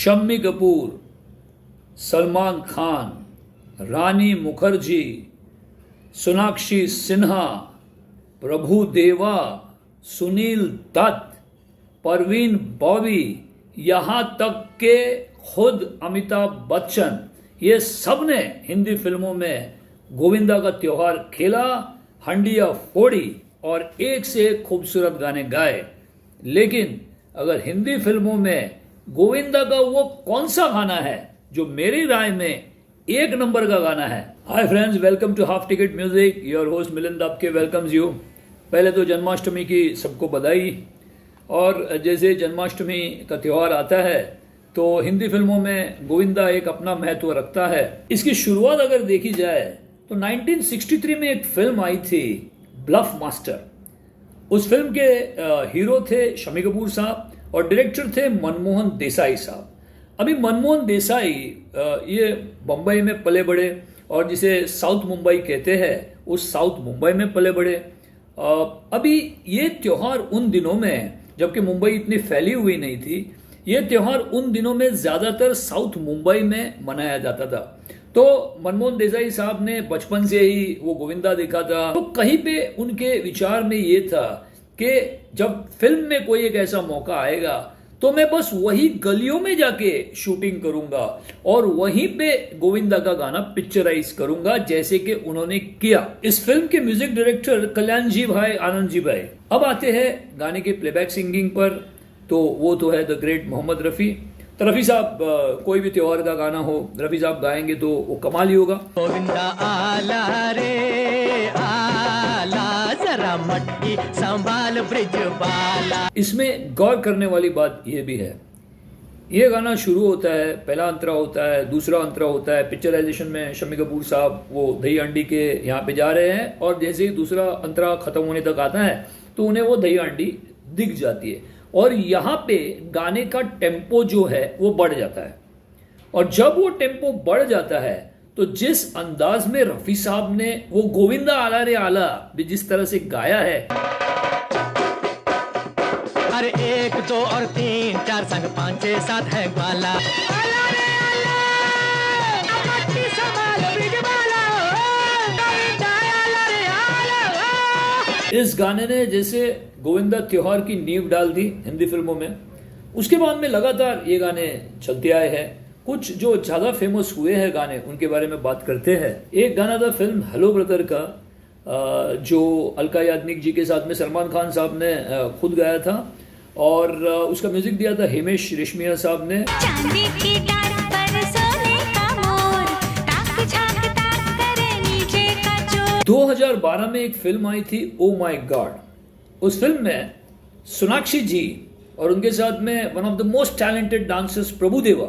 शम्मी कपूर, सलमान खान, रानी मुखर्जी, सोनाक्षी सिन्हा, प्रभु देवा, सुनील दत्त, परवीन बॉबी, यहाँ तक के खुद अमिताभ बच्चन, ये सब ने हिंदी फिल्मों में गोविंदा का त्योहार खेला, हंडिया फोड़ी और एक से एक खूबसूरत गाने गाए। लेकिन अगर हिंदी फिल्मों में गोविंदा का वो कौन सा गाना है जो मेरी राय में एक नंबर का गाना है? Hi friends, welcome to Half Ticket Music. Your host Milind आपके वेलकम्स यू। पहले तो जन्माष्टमी की सबको बधाई। और जैसे जन्माष्टमी का त्यौहार आता है तो हिंदी फिल्मों में गोविंदा एक अपना महत्व रखता है। इसकी शुरुआत अगर देखी जाए तो 1963 में एक फिल्म आई थी, ब्लफ मास्टर। उस फिल्म के हीरो थे शम्मी कपूर साहब और डायरेक्टर थे मनमोहन देसाई साहब। अभी मनमोहन देसाई ये बम्बई में पले बड़े और जिसे साउथ मुंबई कहते हैं, उस साउथ मुंबई में पले बड़े। अभी ये त्यौहार उन दिनों में, जबकि मुंबई इतनी फैली हुई नहीं थी, ये त्यौहार उन दिनों में ज्यादातर साउथ मुंबई में मनाया जाता था। तो मनमोहन देसाई साहब ने बचपन से ही वो गोविंदा देखा था, तो कहीं पे उनके विचार में ये था कि जब फिल्म में कोई एक ऐसा मौका आएगा तो मैं बस वही गलियों में जाके शूटिंग करूंगा और वहीं पे गोविंदा का गाना पिक्चराइज करूंगा, जैसे कि उन्होंने किया। इस फिल्म के म्यूजिक डायरेक्टर कल्याण जी भाई, आनंद जी भाई। अब आते हैं गाने के प्लेबैक सिंगिंग पर, तो वो तो है द ग्रेट मोहम्मद रफी। तो रफी साहब, कोई भी त्योहार का गाना हो, रफी साहब गाएंगे तो वो कमाल ही होगा। गोविंदा आला रे आला, जरा मटकी संभाल ब्रिज बाला। इसमें गौर करने वाली बात यह भी है, ये गाना शुरू होता है, पहला अंतरा होता है, दूसरा अंतरा होता है। पिक्चराइजेशन में शम्मी कपूर साहब वो दही अंडी के यहाँ पे जा रहे हैं और जैसे ही दूसरा अंतरा खत्म होने तक आता है तो उन्हें वो दही अंडी दिख जाती है और यहाँ पे गाने का टेम्पो जो है वो बढ़ जाता है। और जब वो टेम्पो बढ़ जाता है तो जिस अंदाज में रफी साहब ने वो गोविंदा आला रे आला भी जिस तरह से गाया है, अरे 1 2 और 3 4 संग 5 6 7 है ग्वाला। आला रे आला, मटकी संभाल ब्रिज बाला, गोविंदा आला रे आला। इस गाने ने जैसे गोविंदा त्योहार की नींव डाल दी हिंदी फिल्मों में। उसके बाद में लगातार ये गाने चलते आए हैं। कुछ जो ज्यादा फेमस हुए हैं गाने, उनके बारे में बात करते हैं। एक गाना था फिल्म हेलो ब्रदर का, जो अलका याग्निक जी के साथ में सलमान खान साहब ने खुद गाया था और उसका म्यूजिक दिया था हिमेश रेशमिया साहब ने। 2012 में एक फिल्म आई थी ओ माई गॉड। उस फिल्म में सोनाक्षी जी और उनके साथ में one of the most talented dancers Prabhu Deva,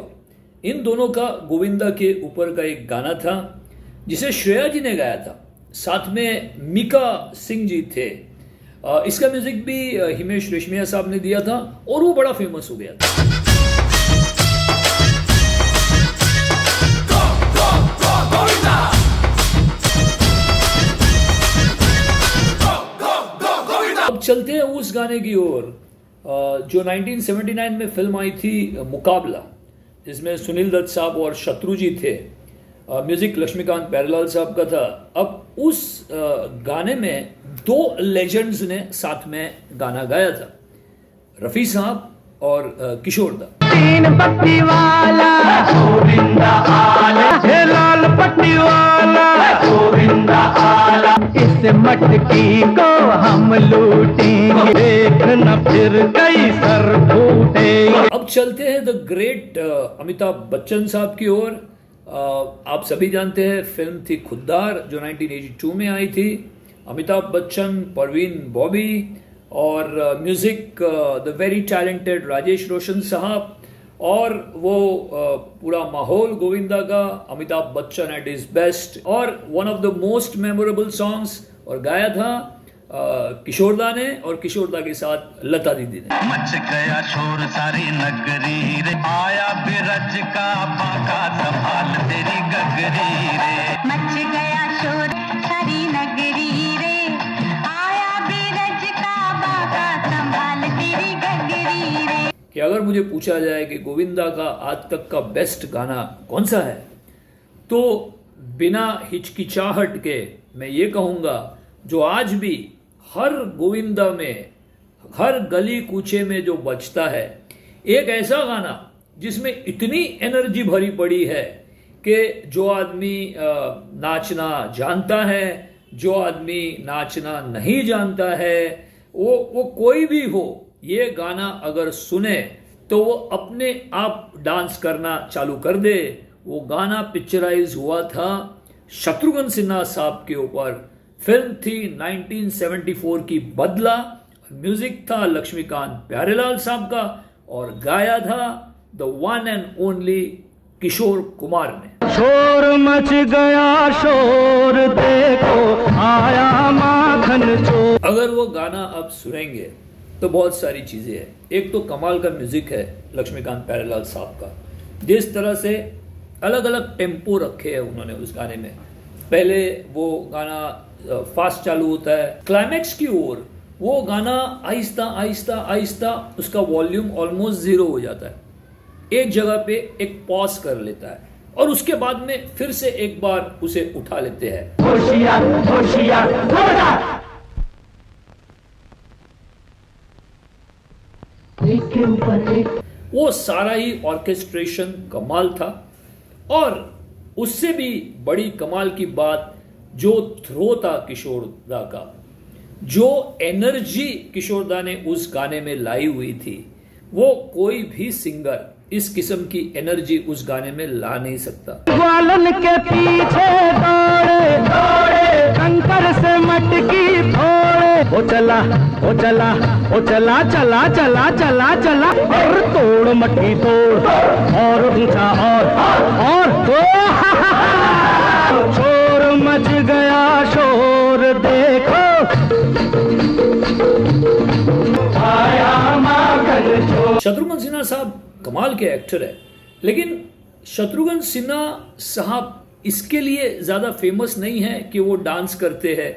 इन दोनों का गोविंदा के ऊपर का एक गाना था जिसे श्रेया जी ने गाया था। साथ में मीका सिंह जी थे। इसका म्यूजिक भी हिमेश रेशमिया साहब ने दिया था और वो बड़ा फेमस हो गया था। अब चलते हैं उस गाने की ओर जो 1979 में फिल्म आई थी मुकाबला, जिसमें सुनील दत्त साहब और शत्रु जी थे। म्यूजिक लक्ष्मीकांत प्यारेलाल साहब का था। अब उस गाने में 2 लेजेंड्स ने साथ में गाना गाया था, रफी साहब और किशोर दा। 3 पत्ती वाला गोविंदा आला, लाल पट्टी वाला गोविंदा आला, इस मटकी को हम लूटेंगे, देखना फिर कई सर फूटेंगे। अब चलते हैं द ग्रेट अमिताभ बच्चन साहब की ओर। आप सभी जानते हैं फिल्म थी खुद्दार जो 1982 में आई थी। अमिताभ बच्चन, परवीन बॉबी और music the very talented Rajesh Roshan sahab और वो पूरा माहौल गोविंदा का, Amitabh Bachchan at his best और one of the most memorable songs, और गाया था किशोर दा ने और किशोर दा के साथ लता दीदी ने। मच गया शोर सारी नगरी रे, आया बिरज का बाका संभाल तेरी गगरी रे। मच गया शोर सारी नगरी रे, आया बिरज का बाका संभाल तेरी गगरी रे। कि अगर मुझे पूछा जाए कि गोविंदा का आज तक का बेस्ट गाना कौन सा है, तो बिना हिचकिचाहट के मैं ये कहूँगा, जो आज भी हर गोविंदा में, हर गली कूचे में जो बजता है, एक ऐसा गाना जिसमें इतनी एनर्जी भरी पड़ी है कि जो आदमी नाचना जानता है, जो आदमी नाचना नहीं जानता है, वो कोई भी हो, ये गाना अगर सुने तो वो अपने आप डांस करना चालू कर दे। वो गाना पिक्चराइज हुआ था शत्रुघ्न सिन्हा साहब के ऊपर। फिल्म थी 1974 की बदला, म्यूजिक था लक्ष्मीकांत प्यारेलाल साहब का, और गाया था the one and only Kishore Kumar ने। शोर मच गया शोर, देखो आया माखन चोर। अगर वो गाना आप सुनेंगे तो बहुत सारी चीजें हैं। एक तो कमाल का म्यूजिक है लक्ष्मीकांत प्यारेलाल साहब का, जिस तरह से अलग अलग टेम्पो रखे हैं उन्होंने उस गाने में। पहले वो गाना फास्ट चालू होता है, क्लाइमैक्स की ओर वो गाना आहिस्ता आहिस्ता आहिस्ता उसका वॉल्यूम ऑलमोस्ट जीरो हो जाता है, एक जगह पे एक पॉज कर लेता है और उसके बाद में फिर से एक बार उसे उठा लेते हैं। होशियार होशियार खबरदार। एक के ऊपर एक। वो सारा ही ऑर्केस्ट्रेशन कमाल था। और उससे भी बड़ी कमाल की बात, जो थ्रो था किशोर दा का, जो एनर्जी किशोर दा ने उस गाने में लाई हुई थी, वो कोई भी सिंगर इस किस्म की एनर्जी उस गाने में ला नहीं सकता। ग्वालन के पीछे दौड़े दौड़े, कंकर से मटकी फोड़े। ओ चला ओ चला ओ चला चला चला चला चला, और तोड़ मटकी तोड़, और ऊंचा और तो शोर मच गया शोर, देखो आया माखन चोर। शत्रुघ्न सिन्हा साहब कमाल के एक्टर है, लेकिन शत्रुघ्न सिन्हा साहब इसके लिए ज़्यादा फेमस नहीं है कि वो डांस करते हैं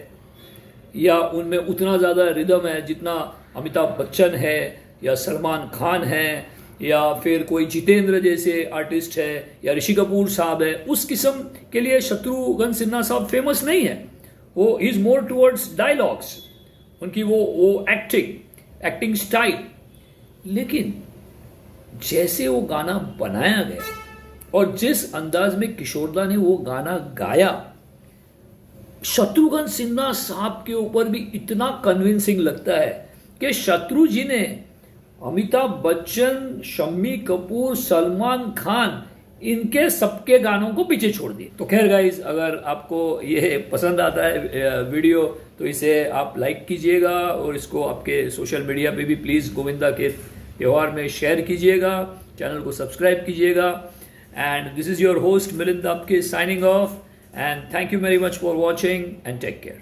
या उनमें उतना ज़्यादा रिदम है जितना अमिताभ बच्चन है या सलमान खान है या फिर कोई जितेंद्र जैसे आर्टिस्ट है या ऋषि कपूर साहब है। उस किस्म के लिए शत्रुघ्न सिन्हा साहब फेमस नहीं है। वो इज़ मोर टुवर्ड्स डायलॉग्स, उनकी वो एक्टिंग स्टाइल। लेकिन जैसे वो गाना बनाया गया और जिस अंदाज में किशोरदा ने वो गाना गाया, शत्रुघ्न सिन्हा साहब के ऊपर भी इतना कन्विंसिंग लगता है कि शत्रु जी ने अमिताभ बच्चन, शम्मी कपूर, सलमान खान, इनके सबके गानों को पीछे छोड़ दिए। तो खैर गाइज, अगर आपको ये पसंद आता है वीडियो तो इसे आप लाइक कीजिएगा और इसको आपके सोशल मीडिया पे भी प्लीज़ गोविंदा के त्योहार में शेयर कीजिएगा, चैनल को सब्सक्राइब कीजिएगा। And this is your host Milind आपके signing off, and thank you very much for watching and take care.